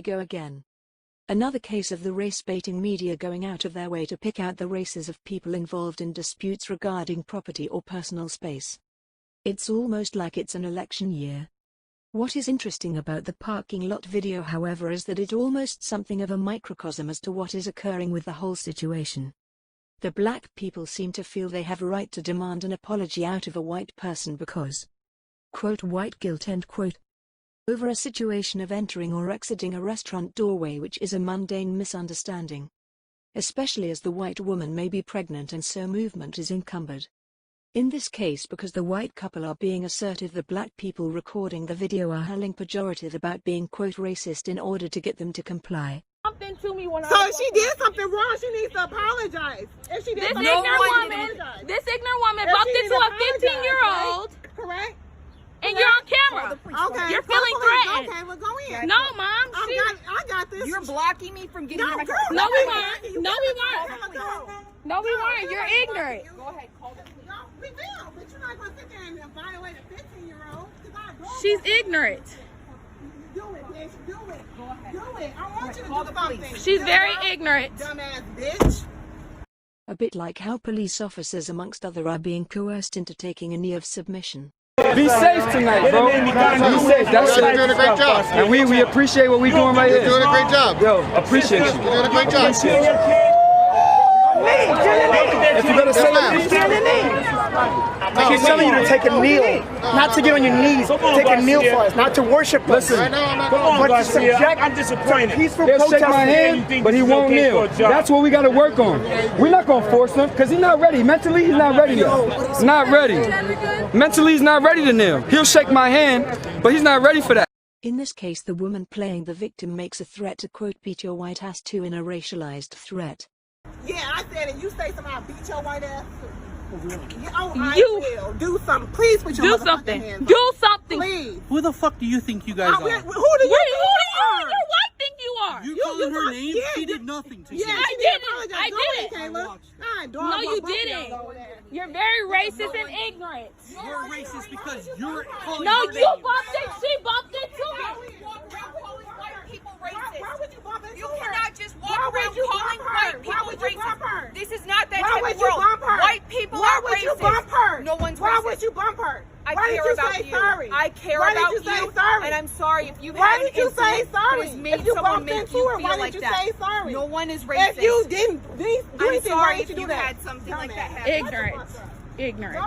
go again. Another case of the race-baiting media going out of their way to pick out the races of people involved in disputes regarding property or personal space. It's almost like it's an election year. What is interesting about the parking lot video, however, is that it's almost something of a microcosm as to what is occurring with the whole situation. The black people seem to feel they have a right to demand an apology out of a white person because, quote, white guilt, end quote, over a situation of entering or exiting a restaurant doorway, which is a mundane misunderstanding. Especially as the white woman may be pregnant and so movement is encumbered. In this case, because the white couple are being assertive, the black people recording the video are hurling pejorative about being, quote, racist in order to get them to comply. Something to me when so if she did something wrong, she needs to apologize. If she did this ignorant woman bumped into a 15-year-old. Right? Correct. And you're on camera. Okay. You're feeling threatened. Okay, well go in. No, Mom. I got this. You're blocking me from getting my car. No, we weren't. No, we weren't. No, we weren't. You're ignorant. Go ahead, call them. No, we will, but you're not going to sit there and violate a 15-year-old. She's ignorant. Do it, bitch. Do it. Go ahead. Do it. I want you to do something. She's very ignorant. Dumbass bitch. A bit like how police officers, amongst other, are being coerced into taking a knee of submission. Be safe tonight, bro. Be safe. That's it. You're doing a great job. And we appreciate what we're doing right here. You're doing a great job. Yo, appreciate you. You're doing a great job. If you're gonna say that, She's telling you to take a kneel, not to get on your knees. Take a kneel for us, not to worship us. listen, But to subject I'm disappointed. peaceful he'll shake protest. my hand, but he won't kneel. That's what we gotta work on. We're not gonna force him, because he's not ready. Mentally, he's not ready yet. He's not ready. Mentally, he's not ready to kneel. He'll shake my hand, but he's not ready for that. In this case, the woman playing the victim makes a threat to, quote, beat your white ass too in a racialized threat. Yeah, I said it. You say something, I'll beat your white ass too. I will. Do something. Please put your motherfucking hands up. Do something. Please. Who the fuck do you think you guys are? Who do you think you are? Your wife think you are. You calling her name? She did nothing to you. Yeah, I didn't. I didn't. No, you didn't. You're very racist and ignorant. You're racist because you're calling No, her you name. bumped it. She bumped into me. Why would you bump into You her? cannot just walk Why around would you calling bump white her? people Why would you bump her? racist. This is not that Why type would of you world. bump her? White people Why are would you racist. bump her? No one's Why racist. would you bump her? I Why care did you about say you. sorry? I care Why about did you say you, sorry? and I'm sorry if you Why had did an you say incident sorry? that was made If you someone bumped make into you her, feel why like did you that. say sorry? No one is racist. If you didn't do I'm anything, sorry why if did you you do that? had something like that happen. Ignorant. Ignorant.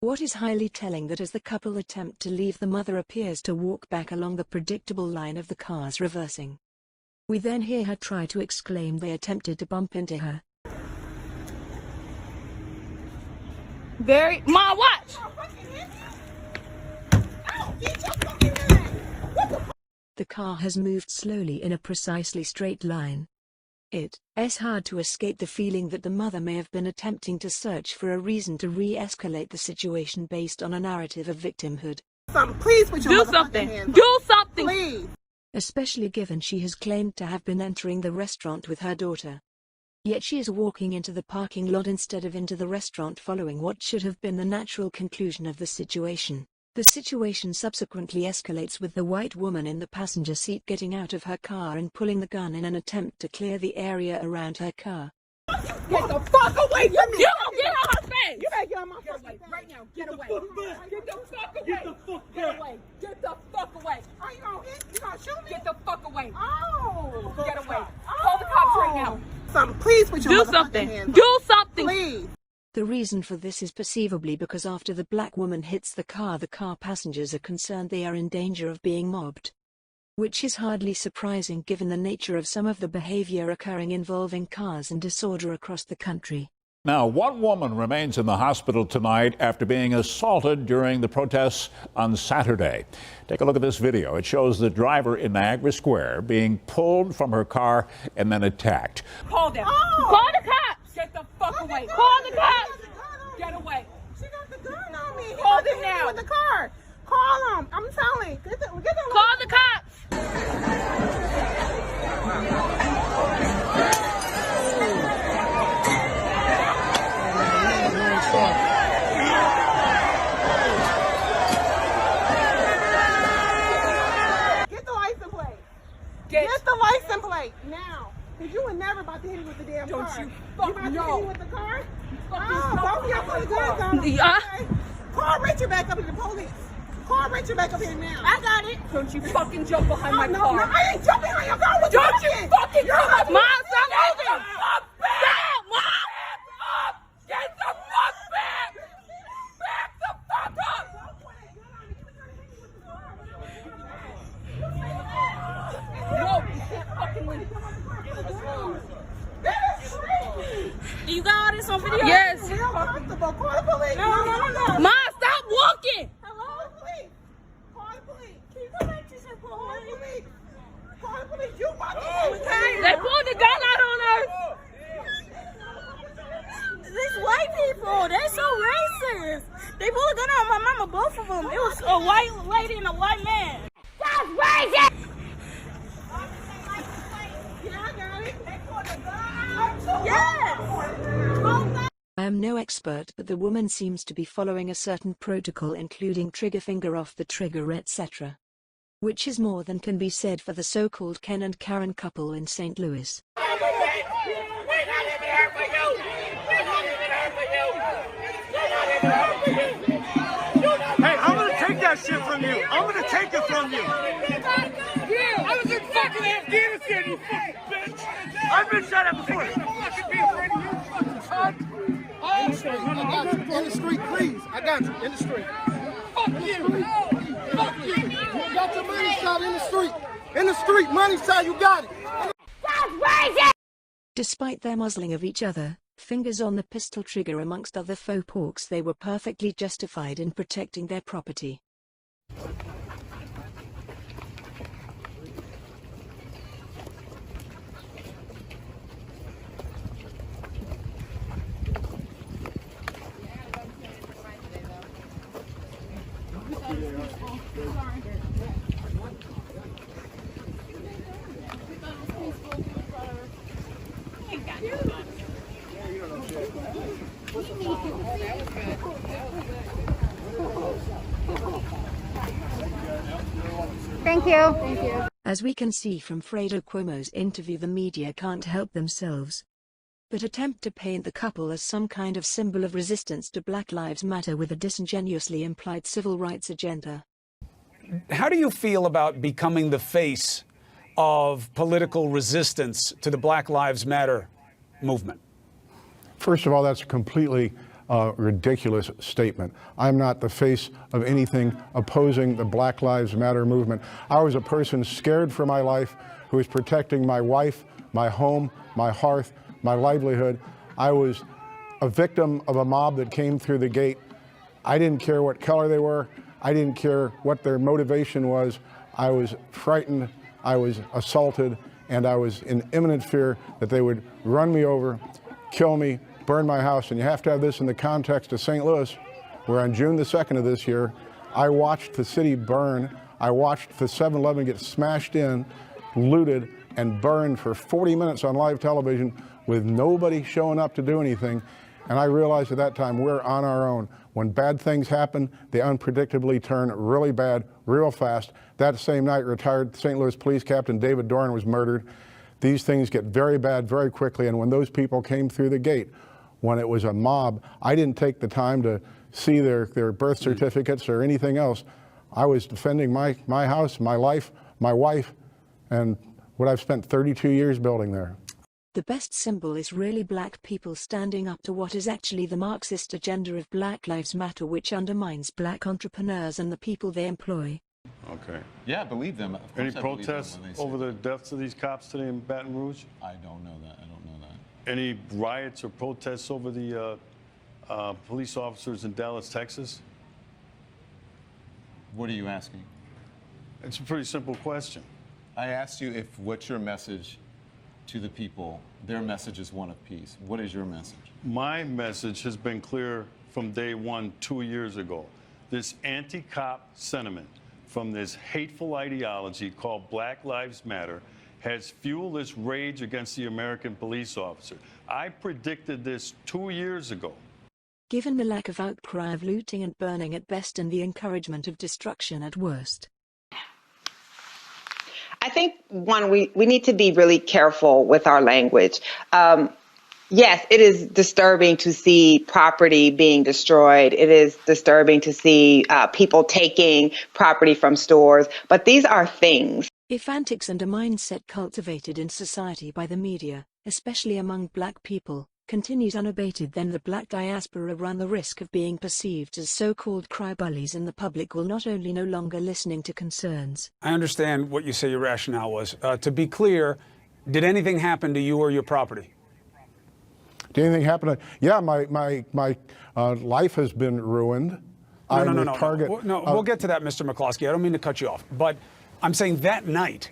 What is highly telling that as the couple attempt to leave, the mother appears to walk back along the predictable line of the cars reversing. We then hear her try to exclaim they attempted to bump into her. Ma, watch. The car has moved slowly in a precisely straight line. It's hard to escape the feeling that the mother may have been attempting to search for a reason to re-escalate the situation based on a narrative of victimhood. Please put your Do something. hands up. Do something. Please. Especially given she has claimed to have been entering the restaurant with her daughter. Yet she is walking into the parking lot instead of into the restaurant, following what should have been the natural conclusion of the situation. The situation subsequently escalates with the white woman in the passenger seat getting out of her car and pulling the gun in an attempt to clear the area around her car. Get the fuck away from me! You don't get on her face. You better get on my face Right now, get away. Get the fuck away! Get the fuck back. Get the fuck away. Are you gonna hit? You gonna shoot me? Get the fuck away. Oh! Get away. Call the cops right now. Please put your Do something. hands up. Do something. Please. The reason for this is perceivably because after the black woman hits the car passengers are concerned they are in danger of being mobbed. Which is hardly surprising given the nature of some of the behavior occurring involving cars and disorder across the country. Now, one woman remains in the hospital tonight after being assaulted during the protests on Saturday. Take a look at this video. It shows the driver in Niagara Square being pulled from her car and then attacked. Call them. Oh. Call the cops. Get the fuck away. Call the cops. Get away. She got the gun on me. He Call about to them hit me now. with the car. Call them. I'm telling. Get the Call the cops. Get the license plate. Get No. With the car? Oh, both of y'all put the guns on. Okay. Call Richard back up to the police. Call Richard back up here now. I got it. Don't you fucking jump behind my car. No, I ain't jumping behind your car. What Don't you fucking jump. Mom, stop moving. Stop, Mom. Get the fuck back. Back the fuck up. No, you can't fucking leave. You got all this on video? Yes. Real comfortable. Call the police. No. Mom, stop walking. Hello, police. Call the police. Can you come back to say call the police? Call the police. You fucking They pulled the gun out on her. These white people, they're so racist. They pulled a gun out on my mama, both of them. It was a white lady and a white man. That's racist. Yes! I am no expert, but the woman seems to be following a certain protocol, including trigger finger off the trigger, etc. Which is more than can be said for the so-called Ken and Karen couple in St. Louis. Hey, I'm gonna take that shit from you. I'm gonna take it from you. Yeah, I was in fucking Afghanistan, you fucking bitch. I've been shot at before. Fucking be afraid of you, fucking cunt. In the street, please. I got you. In the street. Fuck you. Fuck you. You got your money shot in the street. In the street, money shot, you got it. Despite their muzzling of each other, fingers on the pistol trigger amongst other faux porks, they were perfectly justified in protecting their property. Thank you. As we can see from Fredo Cuomo's interview, the media can't help themselves but attempt to paint the couple as some kind of symbol of resistance to Black Lives Matter with a disingenuously implied civil rights agenda. How do you feel about becoming the face of political resistance to the Black Lives Matter movement? First of all, that's a completely ridiculous statement. I'm not the face of anything opposing the Black Lives Matter movement. I was a person scared for my life who was protecting my wife, my home, my hearth, my livelihood. I was a victim of a mob that came through the gate. I didn't care what color they were. I didn't care what their motivation was. I was frightened, I was assaulted, and I was in imminent fear that they would run me over, kill me, burn my house. And you have to have this in the context of St. Louis, where on June the 2nd of this year, I watched the city burn. I watched the 7-Eleven get smashed in, looted, and burned for 40 minutes on live television with nobody showing up to do anything. And I realized at that time we're on our own. When bad things happen, they unpredictably turn really bad, real fast. That same night, retired St. Louis Police Captain David Dorn was murdered. These things get very bad very quickly, and when those people came through the gate, when it was a mob, I didn't take the time to see their birth certificates or anything else. I was defending my house, my life, my wife, and what I've spent 32 years building there. The best symbol is really black people standing up to what is actually the Marxist agenda of Black Lives Matter, which undermines black entrepreneurs and the people they employ. Okay. Yeah, I believe them. Any protests over the deaths of these cops today in Baton Rouge? I don't know that. I don't know that. Any riots or protests over the police officers in Dallas, Texas? What are you asking? It's a pretty simple question. I asked you what's your message to the people. Their message is one of peace. What is your message? My message has been clear from day one 2 years ago. This anti-cop sentiment from this hateful ideology called Black Lives Matter has fueled this rage against the American police officer. I predicted this 2 years ago. Given the lack of outcry of looting and burning at best and the encouragement of destruction at worst. I think, one, we need to be really careful with our language. Yes, it is disturbing to see property being destroyed. It is disturbing to see people taking property from stores. But these are things. If antics and a mindset cultivated in society by the media, especially among black people, continues unabated, then the black diaspora run the risk of being perceived as so-called cry-bullies, and the public will not only no longer listening to concerns. I understand what you say your rationale was. To be clear, did anything happen to you or your property? Did anything happen? Yeah, my life has been ruined. No, we'll get to that, Mr. McCloskey. I don't mean to cut you off, but I'm saying that night,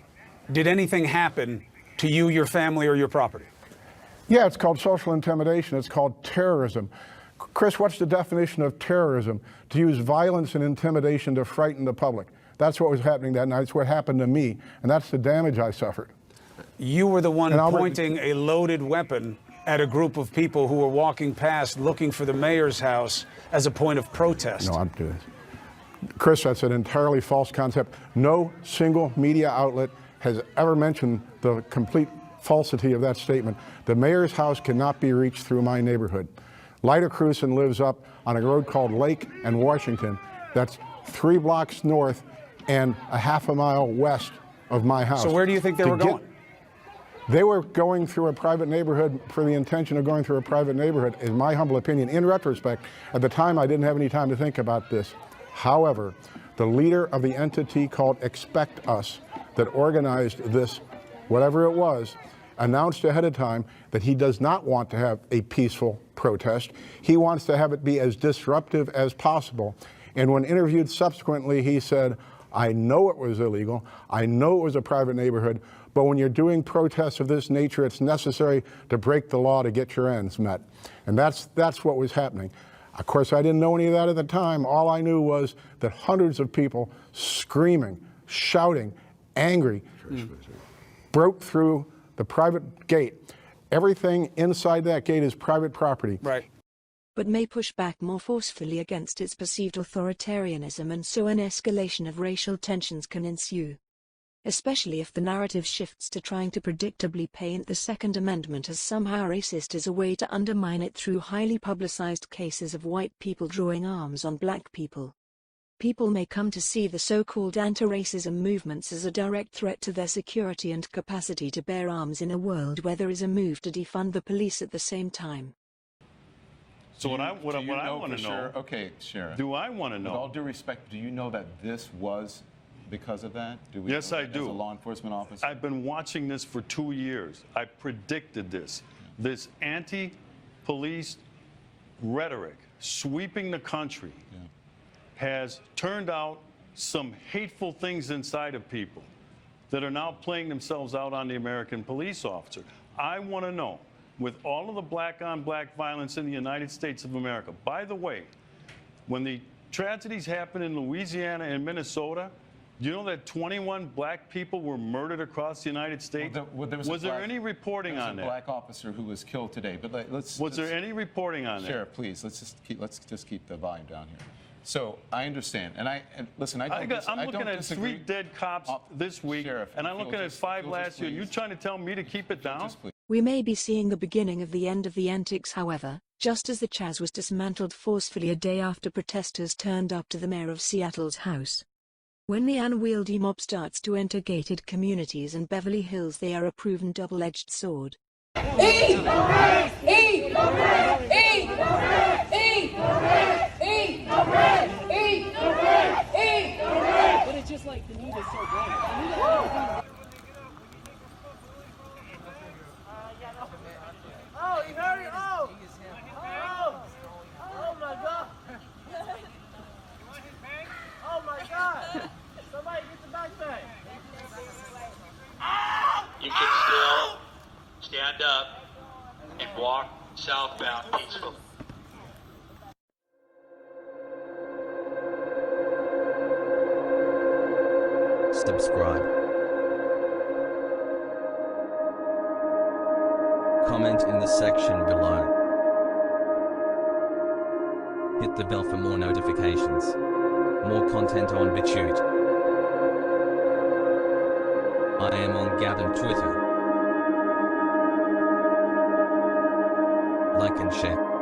did anything happen to you, your family, or your property? Yeah, it's called social intimidation. It's called terrorism. Chris, what's the definition of terrorism? To use violence and intimidation to frighten the public. That's what was happening that night. It's what happened to me, and that's the damage I suffered. You were the one pointing a loaded weapon at a group of people who were walking past looking for the mayor's house as a point of protest. No, Chris, that's an entirely false concept. No single media outlet has ever mentioned the complete falsity of that statement. The mayor's house cannot be reached through my neighborhood. Lyda Cruson lives up on a road called Lake and Washington. That's 3 blocks north and a half a mile west of my house. So where do you think they were going? They were going through a private neighborhood for the intention of going through a private neighborhood, in my humble opinion. In retrospect, at the time I didn't have any time to think about this. However, the leader of the entity called Expect Us that organized this, whatever it was, announced ahead of time that he does not want to have a peaceful protest. He wants to have it be as disruptive as possible. And when interviewed subsequently, he said, I know it was illegal. I know it was a private neighborhood. But when you're doing protests of this nature, it's necessary to break the law to get your ends met. And that's what was happening. Of course, I didn't know any of that at the time. All I knew was that hundreds of people screaming, shouting, angry, broke through the private gate. Everything inside that gate is private property. Right. But may push back more forcefully against its perceived authoritarianism, and so an escalation of racial tensions can ensue. Especially if the narrative shifts to trying to predictably paint the Second Amendment as somehow racist as a way to undermine it through highly publicized cases of white people drawing arms on black people. People may come to see the so-called anti-racism movements as a direct threat to their security and capacity to bear arms in a world where there is a move to defund the police at the same time. So what I want to know, okay, Sheriff. Do I want to know? With all due respect, do you know that this was because of that? Yes, I do. As a law enforcement officer? I've been watching this for 2 years. I predicted this. This anti-police rhetoric sweeping the country has turned out some hateful things inside of people that are now playing themselves out on the American police officer. I want to know, with all of the black-on-black violence in the United States of America, by the way, when the tragedies happened in Louisiana and Minnesota, do you know that 21 black people were murdered across the United States? Was there any reporting on that? There was a black officer who was killed today. But was there any reporting on that? Sheriff, please, let's just keep the volume down here. So I understand, and listen. I'm looking at 3 dead cops this week, Sheriff, and I'm looking at 5 last year. You trying to tell me to keep it down? We may be seeing the beginning of the end of the antics, however, just as the Chaz was dismantled forcefully a day after protesters turned up to the mayor of Seattle's house. When the unwieldy mob starts to enter gated communities in Beverly Hills, they are a proven double-edged sword. Eat! Eat! Eat! But it's just like the need is so great. Oh, you heard it? Oh! Oh my God! Oh my God! Somebody get the backpack! You can still stand up and walk southbound peacefully. Subscribe. Comment in the section below. Hit the bell for more notifications. More content on BitChute. I am on Gab and Twitter. like and share.